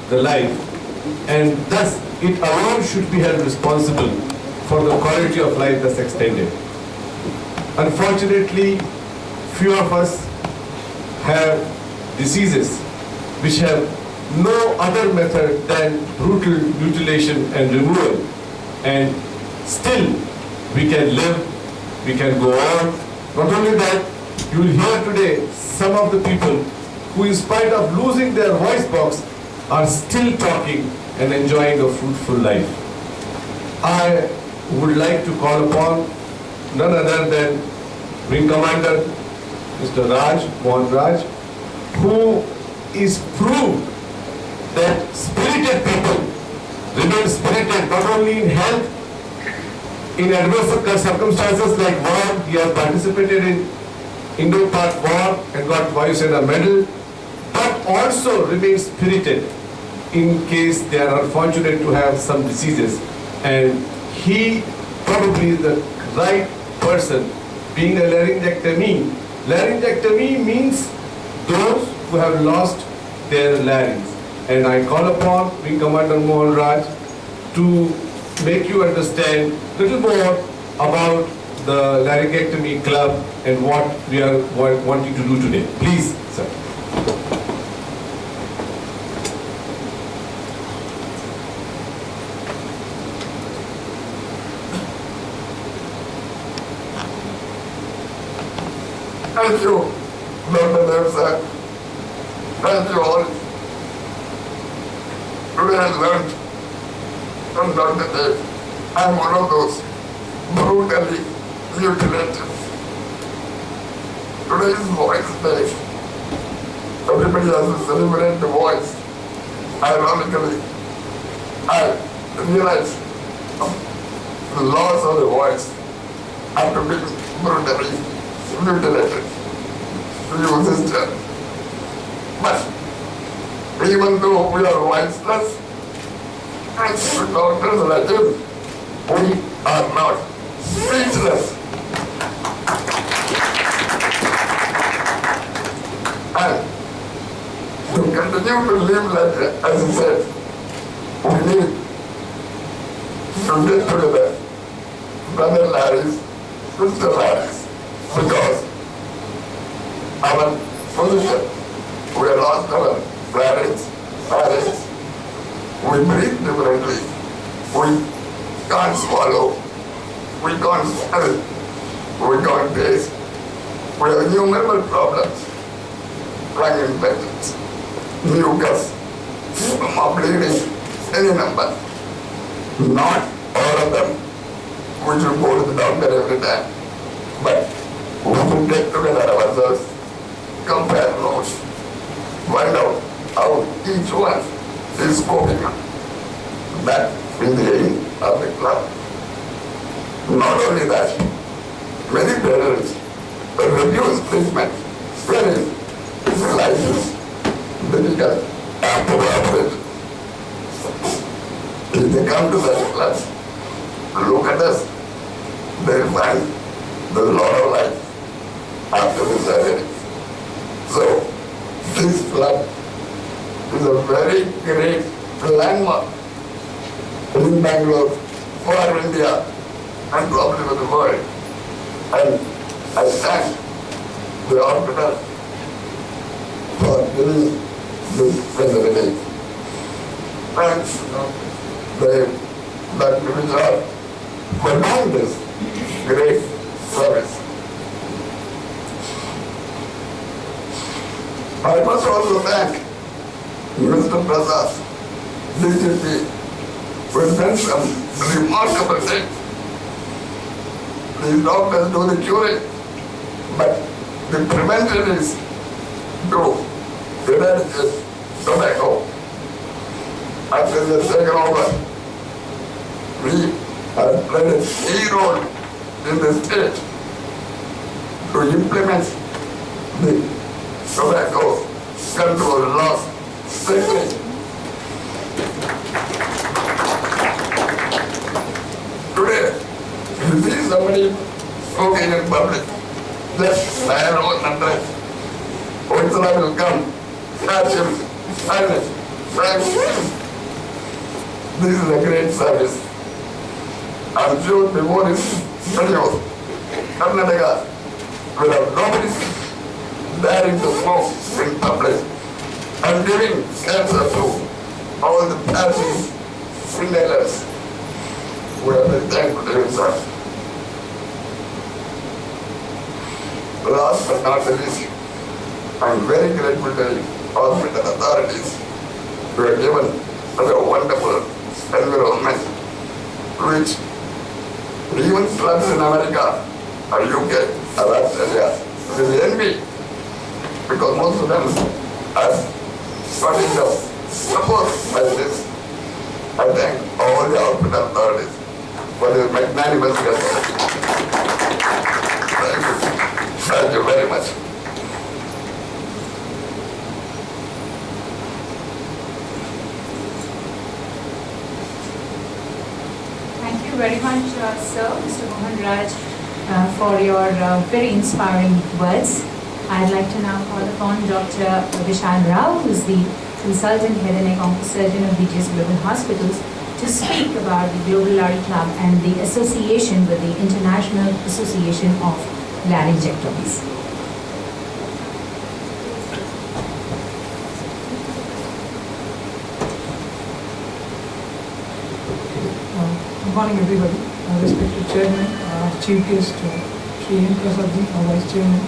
the life, and thus it alone should be held responsible for the quality of life that's extended. Unfortunately, few of us have diseases which have no other method than brutal mutilation and removal, and still we can live, we can go on. Not only that, you will hear today some of the people who, in spite of losing their voice box, are still talking and enjoying a fruitful life. I would like to call upon none other than Wing Commander Mr. Mohan Raj, who is proved that spirited people remain spirited not only in health, in adverse circumstances like war. He has participated in Indo-Pak war and got Vayu Sena medal, but also remains spirited in case they are unfortunate to have some diseases. And he probably is the right person, being a laryngectomy. Laryngectomy means those who have lost their larynx. And I call upon Wing Commander Mohan Raj to make you understand a little more about the laryngectomy club and what we are wanting to do today. Please, sir. Thank you, Dr. Dev sir. Thank you all. Today I learned from Dr. Dev. I am one of those brutally mutilated. Today is Voice Day. Everybody has to celebrate the voice. Ironically, I realized the loss of the voice after being brutally mutilated to use this term. But even though we are voiceless, and doctors like him, we are not speechless. And to continue to live like, as I said, we need to get together, Brother Larry's, Sister Larry's, because our position, we have lost our parents, we breathe differently, we can't swallow, we can't smell, we can't taste, we have innumerable problems, lung infections, mucus, bleeding, any number. Not all of them, we should go to the doctor every time, but we should get together ourselves, compare notes, find out how each one is coping. That is the aim of the club. Not only that, many parents refuse treatment when life is difficult after Apr13. If they come to that class, look at us, they'll find there's a lot of life after the surgery. So, this club is a very great landmark in Bangalore for India and probably for the world. And I thank the hospital for giving this facility. Thanks that division for doing this great service. I must also thank Mr. Prasad, DGP, who has done some remarkable things. These doctors do the curing, but the prevention is to eradicate tobacco. After the second over, we have played a key role in the state to implement the tobacco control laws strictly. Today, if you see somebody smoking in public, just dial 100. Oinsala will come, catch him, silence, Frank, This is a great service. I'm sure before this video, Karnataka will have nobody daring to smoke in public and giving cancer to all the passive inhalers. We are very thankful to you, sir. Last but not the least, I'm very grateful to the hospital authorities who have given us a wonderful environment, which even clubs in America or UK or Australia will envy, because most of them are starting to support by this. I thank all the hospital authorities for their magnanimous gesture. Thank you. Thank you very much. Thank you very much, sir, Mr. Mohan Raj, for your very inspiring words. I'd like to now call upon Dr. Vishal Rao, who is the Consultant Head and Neck Oncosurgeon of BGS Global Hospitals, to speak about the Global Lary Club and the association with the International Association of Laryngectomies. Good morning, everybody. Respected Chairman, Chief Guest, Shri N. Prasadji, Vice Chairman,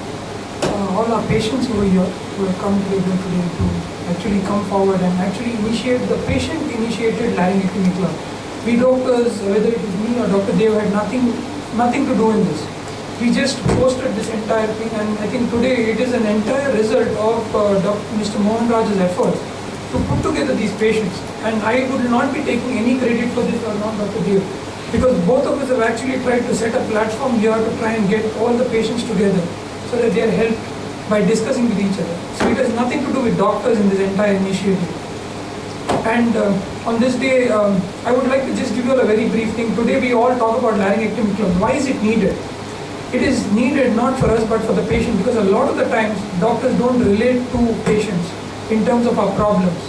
all our patients over here who have come together today to actually come forward and actually initiate the patient-initiated laryngectomy club. We doctors, whether it is me or Dr. Dev, had nothing to do in this. We just posted this entire thing, and I think today it is an entire result of Mr. Mohan Raj's efforts to put together these patients. And I would not be taking any credit for this or not Dr. Dev, because both of us have actually tried to set a platform here to try and get all the patients together so that they are helped by discussing with each other. So it has nothing to do with doctors in this entire initiative. And on this day, I would like to just give you all a very brief thing. Today we all talk about laryngectomy club. Why is it needed? It is needed not for us but for the patient, because a lot of the times doctors don't relate to patients in terms of our problems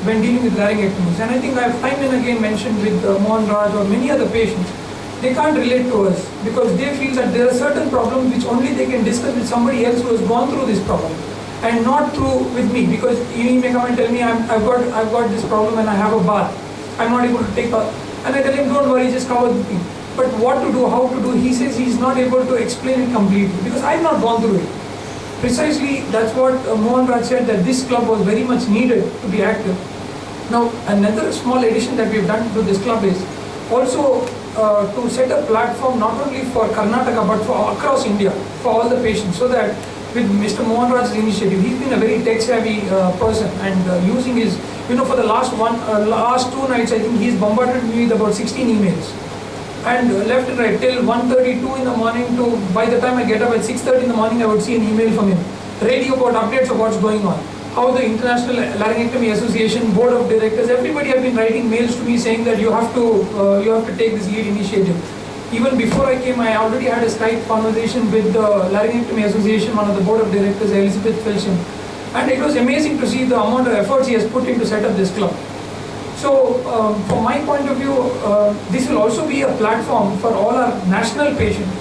when dealing with laryngectomies. And I think I've time and again mentioned with Mohan Raj or many other patients, they can't relate to us because they feel that there are certain problems which only they can discuss with somebody else who has gone through this problem and not through with me, because he may come and tell me I've got this problem and I have a bath. I'm not able to take bath. And I tell him, don't worry, just cover the thing. But what to do, how to do, he says he's not able to explain it completely because I've not gone through it. Precisely, that's what Mohan Raj said, that this club was very much needed to be active. Now, another small addition that we've done to this club is also to set a platform not only for Karnataka but for across India, for all the patients, so that with Mr. Mohan Raj's initiative, he's been a very tech-savvy person, and using his, for the last 2 nights, I think he's bombarded me with about 16 emails. And left and right till 1:32 in the morning to, by the time I get up at 6:30 in the morning, I would see an email from him. Radio about updates of what's going on. How the International Laryngectomy Association, Board of Directors, everybody have been writing mails to me saying that you have to take this lead initiative. Even before I came, I already had a Skype conversation with the Laryngectomy Association, one of the Board of Directors, Elizabeth Felsham. And it was amazing to see the amount of efforts he has put in to set up this club. So, from my point of view, this will also be a platform for all our national patients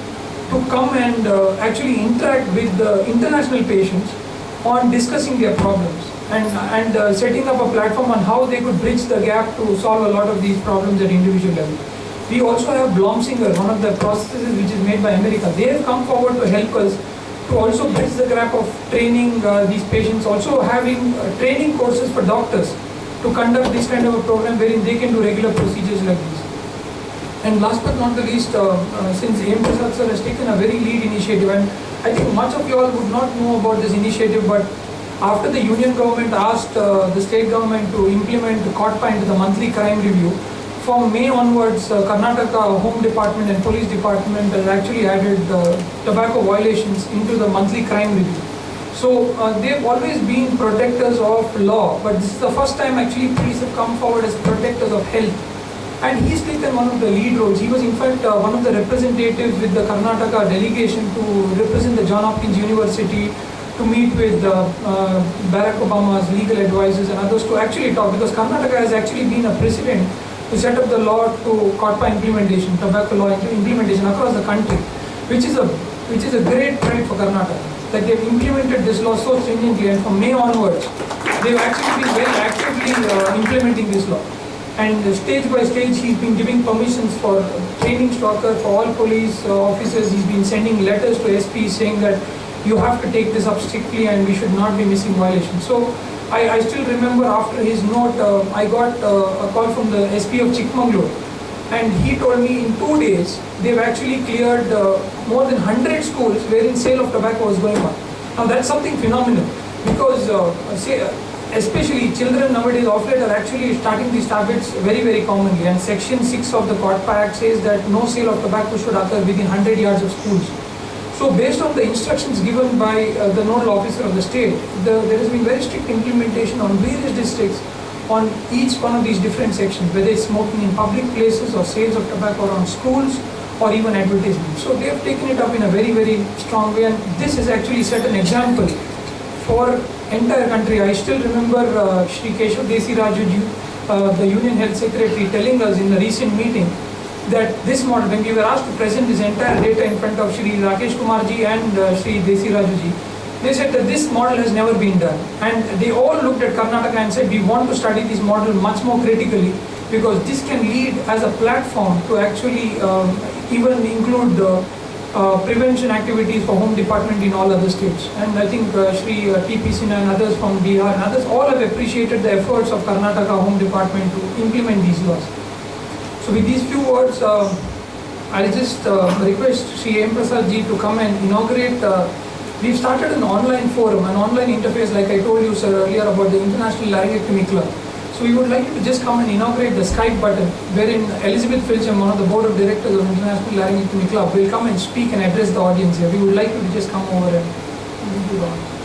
to come and actually interact with the international patients on discussing their problems and setting up a platform on how they could bridge the gap to solve a lot of these problems at individual level. We also have Blomsinger, one of the processes which is made by America. They have come forward to help us to also bridge the gap of training these patients, also having training courses for doctors to conduct this kind of a program wherein they can do regular procedures like this. And last but not the least, since M. Prasad sir has taken a very lead initiative, and I think much of you all would not know about this initiative, but after the union government asked the state government to implement the COTPA into the monthly crime review, from May onwards, Karnataka Home Department and Police Department has actually added tobacco violations into the monthly crime review. So they've always been protectors of law, but this is the first time actually police have come forward as protectors of health. And he's taken one of the lead roles. He was in fact one of the representatives with the Karnataka delegation to represent the John Hopkins University, to meet with Barack Obama's legal advisors and others to actually talk, because Karnataka has actually been a precedent to set up the law to COTPA implementation, tobacco law implementation across the country, which is a great pride for Karnataka, that they've implemented this law so stringently, and from May onwards, they've actually been very actively implementing this law. And stage by stage, he's been giving permissions for training to occur for all police officers. He's been sending letters to SP saying that you have to take this up strictly and we should not be missing violations. So I still remember after his note, I got a call from the SP of Chikmagalur, and he told me in 2 days, they've actually cleared more than 100 schools wherein sale of tobacco was going on. Now that's something phenomenal, because especially children nowadays of late are actually starting these habits very, very commonly, and Section 6 of the COTPA Act says that no sale of tobacco should occur within 100 yards of schools. So based on the instructions given by the nodal officer of the state, there has been very strict implementation on various districts on each one of these different sections, whether it's smoking in public places or sales of tobacco around schools or even advertisements. So they have taken it up in a very, very strong way, and this has actually set an example for entire country. I still remember Shri Keshav Desi Rajuji, the Union Health Secretary, telling us in a recent meeting that this model, when we were asked to present this entire data in front of Shri Rakesh Kumarji and Shri Desi Rajuji, they said that this model has never been done. And they all looked at Karnataka and said, we want to study this model much more critically, because this can lead as a platform to actually even include prevention activities for Home Department in all other states. And I think Shri T.P. Sinha and others from Bihar and others all have appreciated the efforts of Karnataka Home Department to implement these laws. So with these few words, I'll just request Shri M. Prasad ji to come and inaugurate. We've started an online forum, an online interface, like I told you, sir, earlier about the International Laryngectomy Club. So we would like you to just come and inaugurate the Skype button, wherein Elizabeth Filcham, one of the board of directors of International Laryngectomy Club, will come and speak and address the audience here. We would like you to just come over and do that.